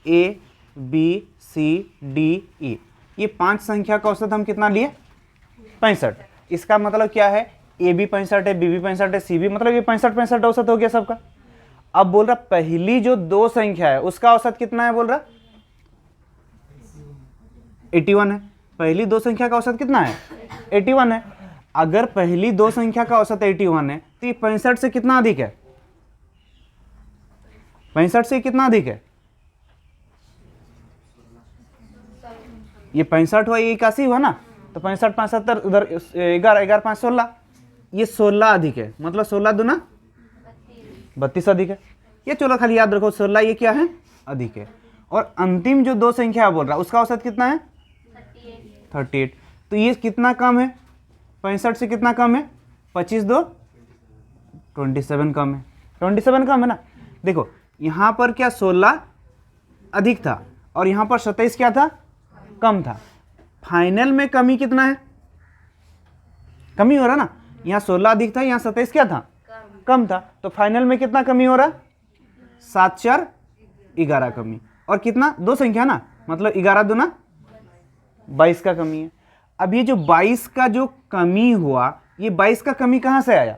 A B C D E, ये 5 संख्या का औसत हम कितना लिए? 65। इसका मतलब क्या है? ए बी 65 है, बी भी 65 है, सी भी, मतलब ये 65 औसत हो गया सबका। अब बोल रहा पहली जो 2 संख्या है उसका औसत कितना है? बोल रहा 81 है। पहली 2 संख्या का औसत कितना है? 81 है। अगर पहली 2 संख्या का औसत 81 है तो ये 65 से कितना अधिक है? 65 से कितना अधिक है? ये 65 हुआ, ये 81 हुआ ना, तो 65 75 उधर 11 11 5 16, ये 16 अधिक है, मतलब 16 दूना 32 अधिक है। ये चलो खाली याद रखो 16 ये क्या है? अधिक है। और अंतिम जो 2 संख्या बोल रहा उसका औसत कितना है? 38। तो ये कितना कम है? 65 से कितना कम है? 25 2 27 कम है। 27 कम है ना। देखो यहाँ पर क्या 16 अधिक था और यहाँ पर 27 क्या था? कम था। फाइनल में कमी कितना है? कमी हो रहा ना। यहाँ 16 अधिक था, यहाँ 27 क्या था? कम था। तो फाइनल में कितना कमी हो रहा? 7 4 11 कमी। और कितना? 2 संख्या ना, मतलब 11 दूना 22 का कमी है। अब ये जो 22 का जो कमी हुआ, ये 22 का कमी कहां से आया?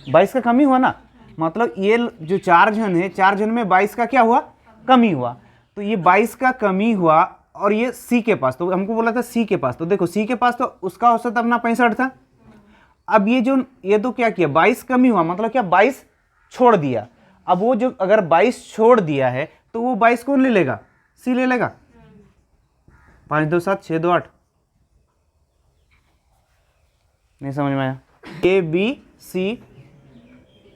22 का कमी हुआ ना, मतलब ये जो 4 जन है, 4 जन में 22 का क्या हुआ? कमी हुआ। तो ये 22 का कमी हुआ और ये सी के पास, तो हमको बोला था सी के पास, तो देखो सी के पास तो उसका औसत अपना 65 था। अब ये तो क्या किया? 22 कमी हुआ, मतलब क्या? 22 छोड़ दिया। अब वो जो अगर 22 छोड़ दिया है तो वो 22 कौन ले लेगा? सी ले लेगा। 5 2 7 6 2 8, नहीं समझ में आया? A B C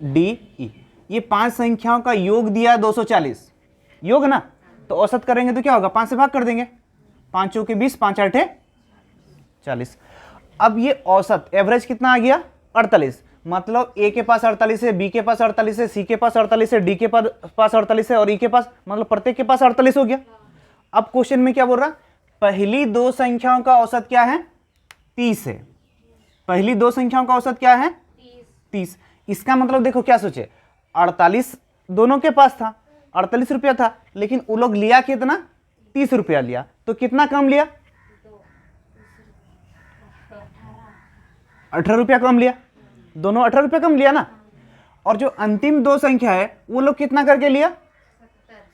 D E, ये 5 संख्याओं का योग दिया 240, योग ना, तो औसत करेंगे तो क्या होगा? 5 से भाग कर देंगे। 5 चौके 20, 5 8 40। अब ये औसत एवरेज कितना आ गया? 48। मतलब ए के पास 48 है, बी के पास 48 है, सी के पास 48 है, डी के पास 48 है और ई के पास, मतलब प्रत्येक के पास 48 हो गया। अब क्वेश्चन में क्या बोल रहा? पहली 2 संख्याओं का औसत क्या है? 30 है। पहली 2 संख्याओं का औसत क्या है? 30। इसका मतलब देखो क्या सोचे, 48 दोनों के पास था, 48 रुपया था, लेकिन वो लोग लिया कितना? 30 रुपया लिया। तो कितना कम लिया? 18 रुपया कम लिया। दोनों 18 रुपया कम लिया ना। और जो अंतिम 2 संख्या है वो लोग कितना करके लिया?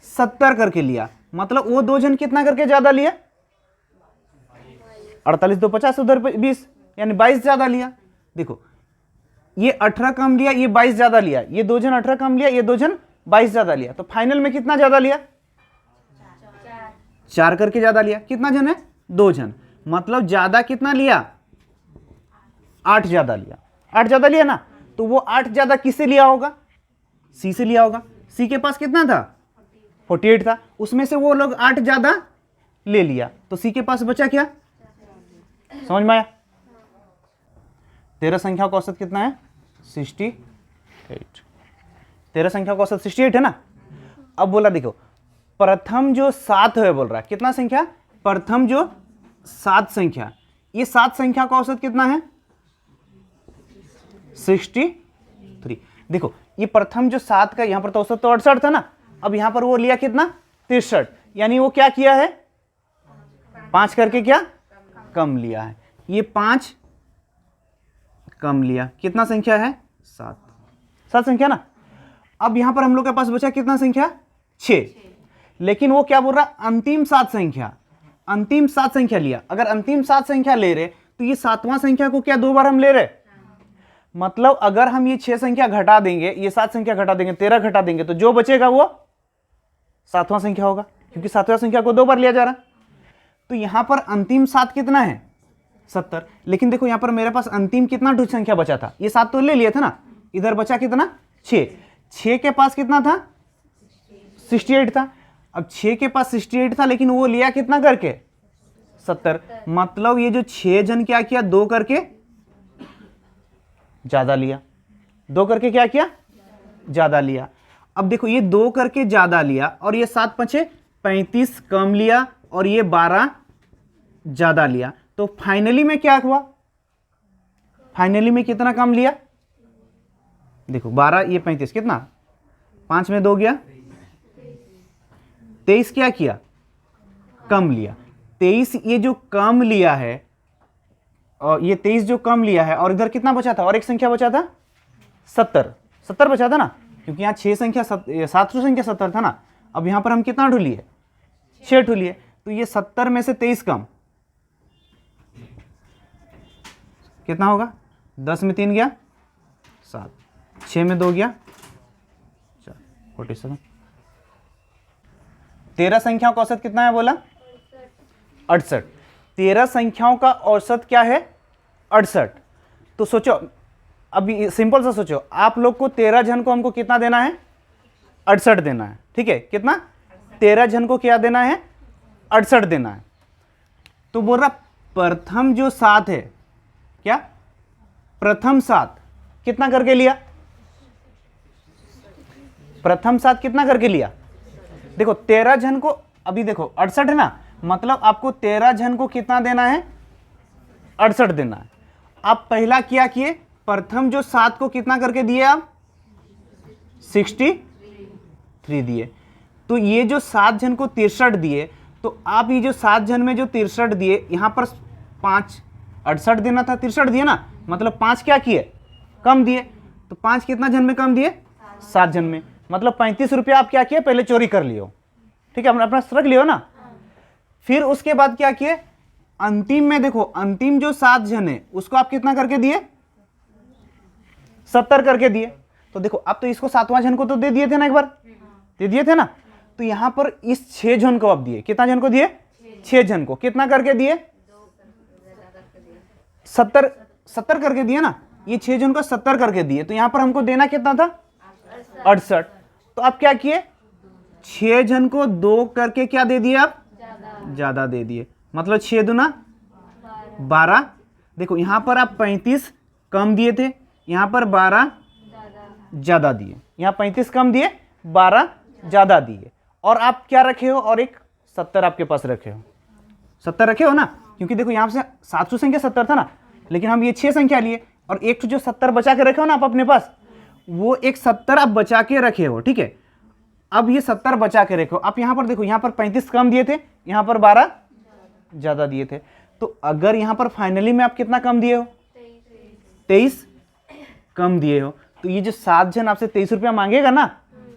70 करके लिया। मतलब वो 2 जन कितना करके ज्यादा लिया? 48 2 50, उधर 20, यानी 22 ज्यादा लिया। देखो ये 18 कम लिया, ये 22 ज्यादा लिया, ये 2 जन 18 कम लिया, ये 2 जन 22 ज्यादा लिया। तो फाइनल में कितना ज्यादा लिया? 4 करके ज्यादा लिया। कितना जन है? 2 जन। मतलब ज्यादा कितना लिया? 8 ज्यादा लिया। 8 ज्यादा लिया ना, तो वो 8 ज्यादा किससे लिया होगा? सी से लिया होगा। सी के पास कितना था? 48 था। उसमें से वो लोग 8 ज्यादा ले लिया, तो सी के पास बचा क्या? समझ में आया? 13 संख्या का औसत कितना है? 68। 13 संख्या का औसत 68 है ना। अब बोला देखो प्रथम जो 7 है, बोल रहा है कितना संख्या? प्रथम जो 7 संख्या, ये 7 संख्या का औसत कितना है? 63। देखो ये प्रथम जो 7 का, यहां पर तो औसत तो 68 था ना, अब यहां पर वो लिया कितना? 63, यानी वो क्या किया है? 5 करके क्या कम लिया है। ये 5 कम लिया। कितना संख्या है? 7 संख्या ना। अब यहां पर हम लोग के पास बचा कितना संख्या? 6। लेकिन वो क्या बोल रहा? अंतिम 7 संख्या, अंतिम 7 संख्या लिया। अगर अंतिम 7 संख्या ले रहे तो ये 7वां संख्या को क्या 2 बार हम ले रहे? मतलब अगर हम ये 6 संख्या घटा देंगे, ये 7 संख्या घटा देंगे, 13 घटा देंगे, तो जो बचेगा वो 7वां संख्या होगा, क्योंकि 7वां संख्या को 2 बार लिया जा रहा। तो यहां पर अंतिम 7 कितना है? 70। लेकिन देखो यहां पर मेरे पास अंतिम कितना संख्या बचा था? ये 7 तो ले लिया था ना, इधर बचा कितना? 6। 6 के पास कितना था? 68 था। अब 6 के पास 68 था, लेकिन वो लिया कितना करके? 70। मतलब ये जो 6 जन क्या किया? 2 करके ज्यादा लिया। 2 करके क्या किया? ज्यादा लिया। अब देखो ये 2 करके ज्यादा लिया और ये 7 5 35 कम लिया और ये 12 ज्यादा लिया। तो फाइनली में क्या हुआ? फाइनली में कितना कम लिया? देखो 12, ये 35, कितना? 5 में 2 गया 23 क्या किया, कम लिया। 23 ये जो कम लिया है, और ये 23 जो कम लिया है, और इधर कितना बचा था, और एक संख्या बचा था 70, 70 बचा था ना, क्योंकि यहाँ 6 संख्या 7 संख्या 70 था ना। अब यहाँ पर हम कितना ढूंढिए, 6 ढूंढिए, तो ये 70 में से 23 कम कितना होगा, 10 में 3 गया 7, 6 में 2 गया 4, 47। 13 संख्याओं का औसत कितना है बोला, 68। 13 संख्याओं का औसत क्या है, 68। तो सोचो, अभी सिंपल सा सोचो, आप लोग को 13 जन को हमको कितना देना है, 68 देना है, ठीक है, कितना, 13 जन को क्या देना है, 68 देना है। तो बोल रहा प्रथम जो 7 है, क्या, प्रथम 7 कितना करके लिया, प्रथम 7 कितना करके लिया, देखो 13 जन को, अभी देखो 68 है ना, मतलब आपको 13 जन को कितना देना है, 68 देना है। आप पहला क्या किए, प्रथम जो 7 को कितना करके दिए आप, 63 दिए। तो ये जो 7 जन को 63 दिए, तो आप ये जो 7 जन में जो 63 दिए, यहां पर 5 68 देना था, 63 दिए ना, मतलब 5 क्या किए, कम दिए। तो 5 कितना जन में कम दिए, 7 जन में, मतलब 35 रुपया आप क्या किए, पहले चोरी कर लियो, ठीक है, अपना रख लियो ना। फिर उसके बाद क्या किए, अंतिम में देखो, अंतिम जो 7 जन है उसको आप कितना करके दिए, 70 करके दिए। तो देखो अब तो इसको 7वां जन को तो दे दिए थे ना, एक बार दे दिए थे ना, तो यहां पर इस 6 जन को आप दिए, कितना जन को दिए, 6 जन को कितना करके दिए, 70 करके दिए ना, ये 6 जन को 70 करके दिए। तो यहां पर हमको देना कितना था, 68। तो आप क्या किए, 6 जन को 2 करके क्या दे दिए आप, ज्यादा दे दिए, मतलब 6 दूना 12। देखो यहां पर आप 35 कम दिए थे, यहां पर 12 ज्यादा दिए, यहां 35 कम दिए, 12 ज्यादा दिए, और आप क्या रखे हो, और एक 70 आपके पास रखे हो, 70 रखे हो ना, क्योंकि देखो यहां से 700 संख्या 70 था ना, लेकिन हम ये 6 संख्या लिए, और एक जो 70 बचा के रखे हो ना आप अपने पास, वो एक 70 आप बचा के रखे हो, ठीक है। अब ये 70 बचा के रखो, आप यहां पर देखो, यहां पर 35 कम दिए थे, यहां पर 12 ज्यादा दिए थे। तो अगर यहां पर फाइनली में आप कितना कम दिए हो, 23 कम दिए हो, तो ये जो 7 जन आपसे 23 रुपया मांगेगा ना,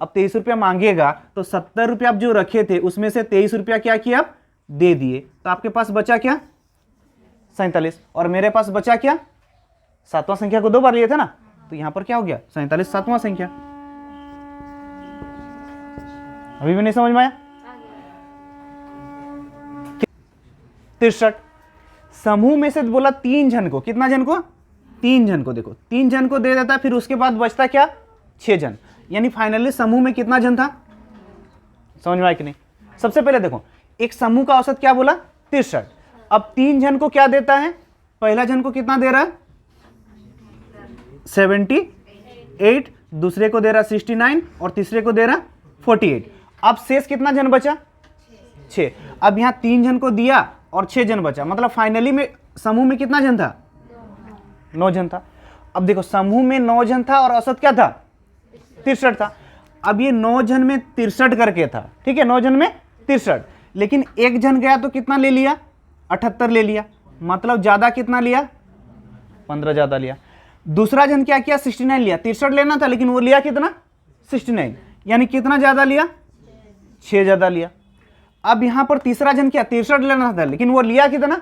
अब 23 रुपया मांगेगा, तो 70 रुपया आप जो रखे थे उसमें से 23 रुपया क्या किया आप दे दिए, तो आपके पास बचा क्या, 47, और मेरे पास बचा क्या, 7वां संख्या को 2 बार लिए थे ना, तो यहां पर क्या हो गया, 47 7वां संख्या। अभी भी नहीं समझ में आया, 63 समूह में से बोला 3 जन को, कितना जन को, 3 जन को, देखो 3 जन को दे देता, फिर उसके बाद बचता क्या, 6 जन, यानी फाइनली समूह में कितना जन था, समझ में आया कि नहीं। सबसे पहले देखो, एक समूह का औसत क्या बोला, 63। अब 3 जन को क्या देता है, पहला जन को कितना दे रहा है, 78, दूसरे को दे रहा 69, और तीसरे को दे रहा 48। अब शेष कितना जन बचा, 6। अब यहां 3 जन को दिया और 6 जन बचा, मतलब फाइनली में समूह में कितना जन था, 9 जन था। अब देखो समूह में 9 जन था और औसत क्या था, 63 था। अब ये 9 जन में 63 करके था, ठीक है, 9 जन में 63, लेकिन एक जन गया तो कितना ले लिया, 78 ले लिया, मतलब ज्यादा कितना लिया, 15 ज्यादा लिया। दूसरा जन क्या किया, 69 लिया, 63 लेना था लेकिन वो लिया कितना, 69, यानी कितना ज्यादा लिया, 6 ज्यादा लिया। अब यहां पर तीसरा जन क्या, 63 लेना था लेकिन वो लिया कितना,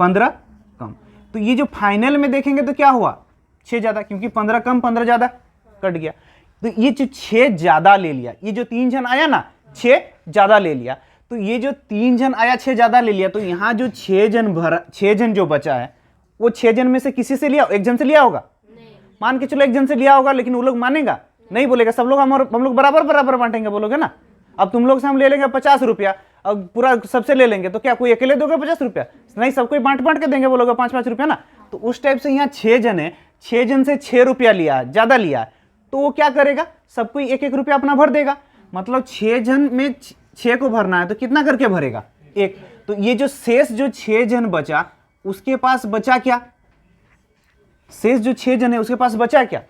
15 कम। तो ये जो फाइनल में देखेंगे तो क्या हुआ, 6 ज्यादा, क्योंकि 15 कम 15 ज्यादा कट गया। तो ये जो 6 ज्यादा ले लिया, ये जो 3 जन आया ना 6 ज्यादा ले लिया, तो ये जो 3 जन आया 6 ज्यादा ले लिया, तो यहां जो 6 जन जो बचा है, वो 6 जन में से किसी से लिया, एक जन से लिया होगा, मान के चलो एक जन से लिया होगा, लेकिन वो लोग मानेगा नहीं, बोलेगा सब लोग हम लोग बराबर बराबर बांटेंगे, बोलोगे ना। अब तुम लोग से हम ले लेंगे 50 रुपया, अब पूरा सबसे ले लेंगे, तो क्या कोई अकेले दोगे 50 रुपया, नहीं, सबको बांट बांट के देंगे, बोलोगे 5-5 रुपया ना। तो उस टाइप से यहाँ 6 जन है, 6 जन से 6 रुपया लिया, ज्यादा लिया, तो वो क्या करेगा, सबको 1-1 रुपया अपना भर देगा, मतलब 6 जन में 6 को भरना है तो कितना करके भरेगा, 1। तो ये जो शेष जो 6 जन बचा, उसके पास बचा क्या, शेष जो 6 जन है उसके पास बचा क्या,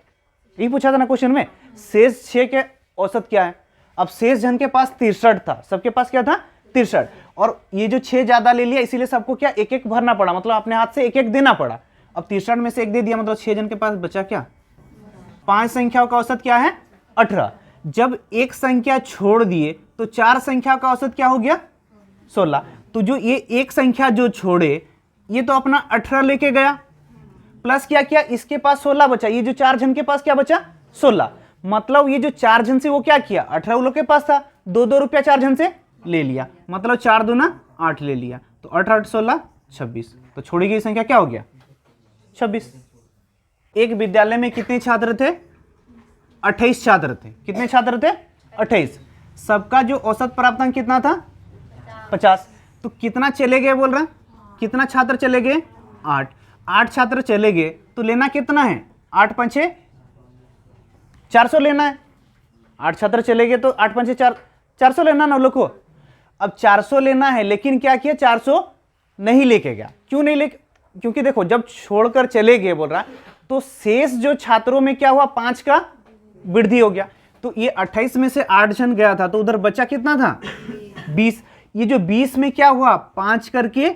यही पूछा था ना क्वेश्चन में, शेष 6 के औसत क्या है। अब शेष जन के पास 63 था, सबके पास क्या था 63, और ये जो 6 ज्यादा ले लिया इसीलिए सबको क्या एक एक भरना पड़ा, मतलब अपने हाथ से एक एक देना पड़ा। अब 63 में से एक दे दिया, मतलब 6 जन के पास बचा क्या 5 संख्याओं का औसत क्या है 18। जब एक संख्या छोड़ दिए तो 4 संख्या का औसत क्या हो गया 16। तो जो ये एक संख्या जो छोड़े ये तो अपना 18 लेके गया, प्लस क्या किया इसके पास 16 बचा, ये जो 4 जन के पास क्या बचा 16। मतलब ये जो 4 जन से वो क्या किया 18 वो लोग के पास था, 2-2 रुपया 4 जन से ले लिया, मतलब 4 दूना 8 ले लिया, तो 8 8 16 26, तो छोड़ी गई संख्या क्या हो गया 26। एक विद्यालय में कितने छात्र थे 28 छात्र थे। कितने छात्र थे 28। सबका जो औसत प्राप्तांक कितना था 50। तो कितना चले गए बोल रहे हैं, कितना छात्र चले गए 8। 8 छात्र चले गए तो लेना कितना है 8 पंचे 400 लेना है। 8 छात्र चले गए तो 8 पंचे 400 लेना ना लोग को। अब 400 लेना है, लेकिन क्या किया 400 नहीं लेके गया। क्यों नहीं लेके, क्योंकि देखो जब छोड़कर चले गए बोल रहा तो शेष जो छात्रों में क्या हुआ 5 का वृद्धि हो गया। तो ये 28 में से 8 जन गया था तो उधर बचा कितना था 20। ये जो 20 में क्या हुआ 5 करके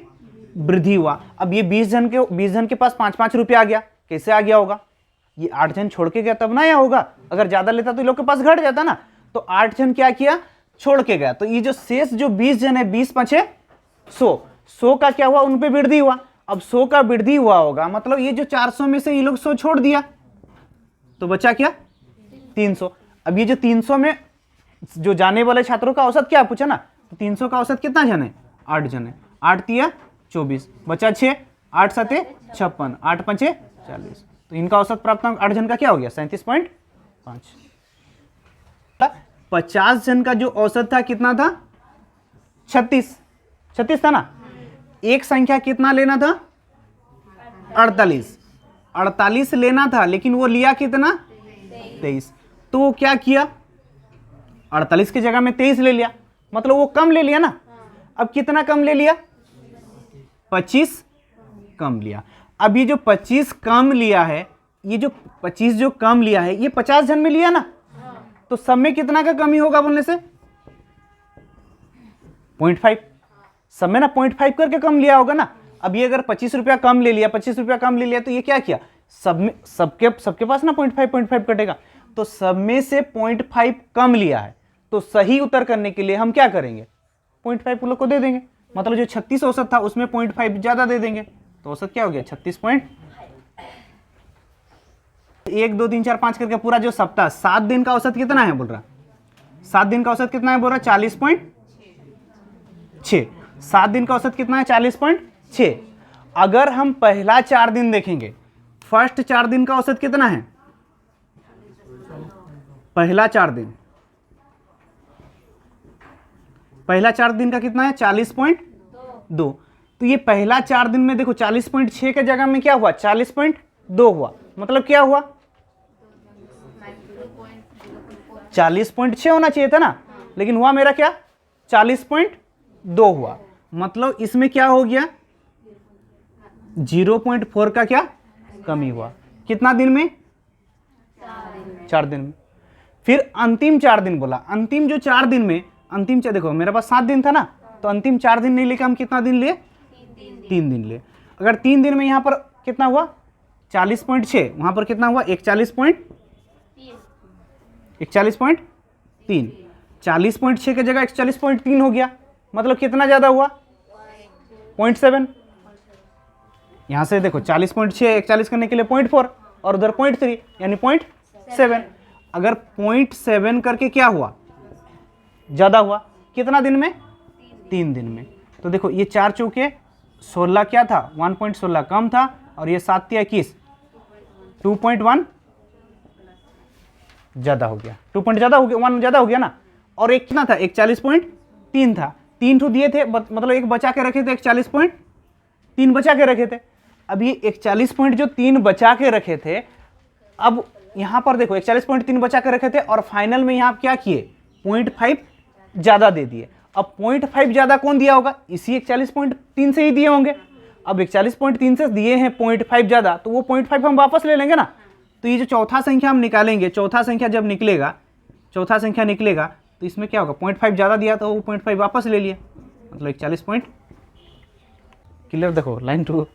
वृद्धि हुआ। अब ये 20 जन के पास 5-5 रुपया आ गया। कैसे आ गया होगा, ये 8 जन छोड़ के गया तब ना आया होगा। अगर ज्यादा लेता तो लोग के पास घट जाता ना। तो 8 जन क्या किया छोड़ के गया, तो ये जो शेष जो 20 जन है 20 5 100 का क्या हुआ उन पे वृद्धि हुआ। अब 100 का वृद्धि हुआ होगा, मतलब ये जो 400 में से ये लोग 100 छोड़ दिया तो बचा क्या 300। अब ये जो 300 में जो जाने वाले छात्रों का औसत क्या पूछा ना, तो 300 का औसत कितना जन है 8 जन है। 8 तिया 24 बचा 6, 8 7 56, 8 5 40। तो इनका औसत प्राप्तांक 8 जन का क्या हो गया 37.5। 50 जन का जो औसत था कितना था 36 था ना। एक संख्या कितना लेना था 48 लेना था, लेकिन वो लिया कितना 23। तो वो क्या किया 48 की जगह में 23 ले लिया, मतलब वो कम ले लिया ना। अब कितना कम ले लिया 25 कम लिया। अब ये जो 25 कम लिया है, ये जो 25 जो कम लिया है ये 50 जन में लिया ना, तो सब में कितना का कमी होगा बोलने से 0.5। सब में ना 0.5 करके कम लिया होगा ना। अब ये अगर 25 रुपया कम ले लिया, 25 रुपया कम ले लिया, तो ये क्या किया सब में सबके पास ना 0.5 कटेगा, तो सब में से 0.5 कम लिया है। तो सही उत्तर करने के लिए हम क्या करेंगे 0.5 लोग को दे देंगे, मतलब जो 36 औसत था उसमें 0.5 ज्यादा दे देंगे, तो औसत क्या हो गया 36 पॉइंट। 1 2 3 4 5 करके पूरा जो सप्ताह 7 दिन का औसत कितना है बोल रहा, 7 दिन का औसत कितना है बोल रहा 40.6। 7 दिन का औसत कितना है 40.6। अगर हम पहला 4 दिन देखेंगे, फर्स्ट 4 दिन का औसत कितना है, पहला 4 दिन का कितना है 40.2। तो ये पहला 4 दिन में देखो 40.6 के जगह में क्या हुआ 40.2 हुआ, मतलब क्या हुआ 40.6 होना चाहिए था ना, लेकिन हुआ मेरा क्या 40.2 हुआ। मतलब इसमें क्या हो गया 0.4 का क्या कमी हुआ। कितना दिन में 4 दिन में। फिर अंतिम 4 दिन बोला, अंतिम जो 4 दिन में देखो मेरे पास 7 दिन था ना, तो अंतिम 4 दिन नहीं लेके हम कितना दिन लिए 3 दिन ले। अगर 3 दिन में यहां पर कितना हुआ 40.6, वहां पर कितना हुआ 41.3। 40.6 की जगह 41.3 हो गया, मतलब कितना ज्यादा हुआ 0.7। यहां से देखो 40.6 41 करने के लिए 0.4 और उधर 0.3 यानी 0.7। अगर 0.7 करके क्या हुआ ज्यादा हुआ, कितना दिन में 3 दिन में। तो देखो ये 4 चौके 16 क्या था 1.16 कम था, और ये 7 तिया 21 2.1 ज्यादा हो गया, 2 पॉइंट ज्यादा हो गया, 1 ज्यादा हो गया ना। और एक कितना था एक 40.3 था, 3 ठो दिए थे, मतलब एक बचा के रखे थे, एक 40.3 बचा के रखे थे। अब ये 41.3 बचा के रखे थे, अब यहां पर देखो 41.3 बचा के रखे थे और फाइनल में यहां क्या किए 0.5 ज्यादा दे दिए। अब 0.5 ज्यादा कौन दिया होगा, इसी 41.3 से ही दिए होंगे। अब 41.3 से दिए हैं 0.5 ज्यादा, तो वो 0.5 हम वापस ले लेंगे ना। तो ये जो चौथा संख्या हम निकालेंगे, चौथा संख्या जब निकलेगा, तो इसमें क्या होगा, 0.5 ज़्यादा दिया तो वो 0.5 वापस ले लिया, मतलब 41 पॉइंट। क्लियर? देखो लाइन 2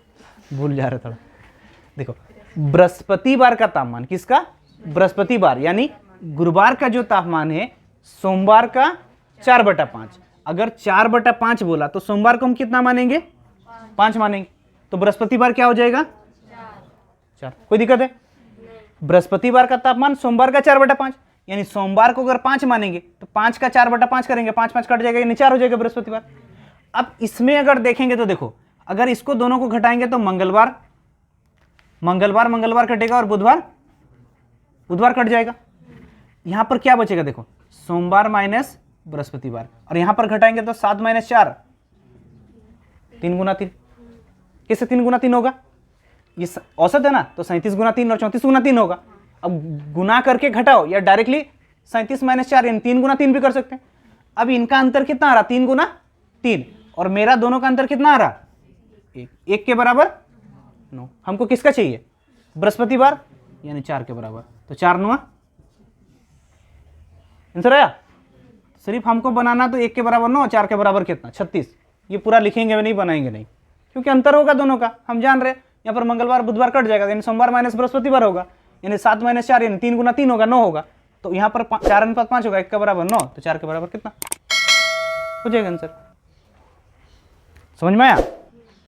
भूल जा रहा थोड़ा। देखो बृहस्पतिवार का तापमान, किसका? बृहस्पतिवार यानी गुरुवार का जो तापमान है सोमवार का 4/5। अगर 4/5 बोला तो सोमवार को हम कितना मानेंगे? 5 मानेंगे। तो बृहस्पतिवार क्या हो जाएगा? 4। कोई दिक्कत है? बृहस्पतिवार का तापमान सोमवार का 4/5, यानी सोमवार को अगर 5 मानेंगे तो 5 का 4/5 करेंगे, 5 5 कट जाएगा, यानी 4 हो जाएगा बृहस्पतिवार। अब इसमें अगर देखेंगे तो देखो, अगर इसको दोनों को घटाएंगे तो मंगलवार कटेगा और बुधवार कट जाएगा। यहां पर क्या बचेगा? देखो सोमवार माइनस बृहस्पतिवार, और यहां पर घटाएंगे तो 7 - 4, 3 × 3। कैसे 3 × 3 होगा? ये औसत है ना, तो 37 × 3 और 34 × 3 होगा। अब गुना करके घटाओ या डायरेक्टली 37 - 4 यानी 3 × 3 भी कर सकते हैं। अब इनका अंतर कितना आ रहा? 3 × 3, और मेरा दोनों का अंतर कितना आ रहा? 1 के बराबर 9। हमको किसका चाहिए? बृहस्पतिवार, यानी 4 के बराबर। तो 4 9 आंसर आया। सिर्फ हमको बनाना तो 1 के बराबर 9, 4 के बराबर कितना? 36। ये पूरा लिखेंगे नहीं, बनाएंगे नहीं, क्योंकि अंतर होगा दोनों का, हम जान रहे हैं। यहाँ पर मंगलवार बुधवार कट जाएगा, यानी सोमवार माइनस बृहस्पतिवार होगा, यानी 7 - 4 यानी 3 × 3 होगा, 9 होगा। तो यहाँ पर 4/5 होगा, 1 के बराबर 9, तो 4 के बराबर कितना हो जाएगा आंसर। समझ में आया?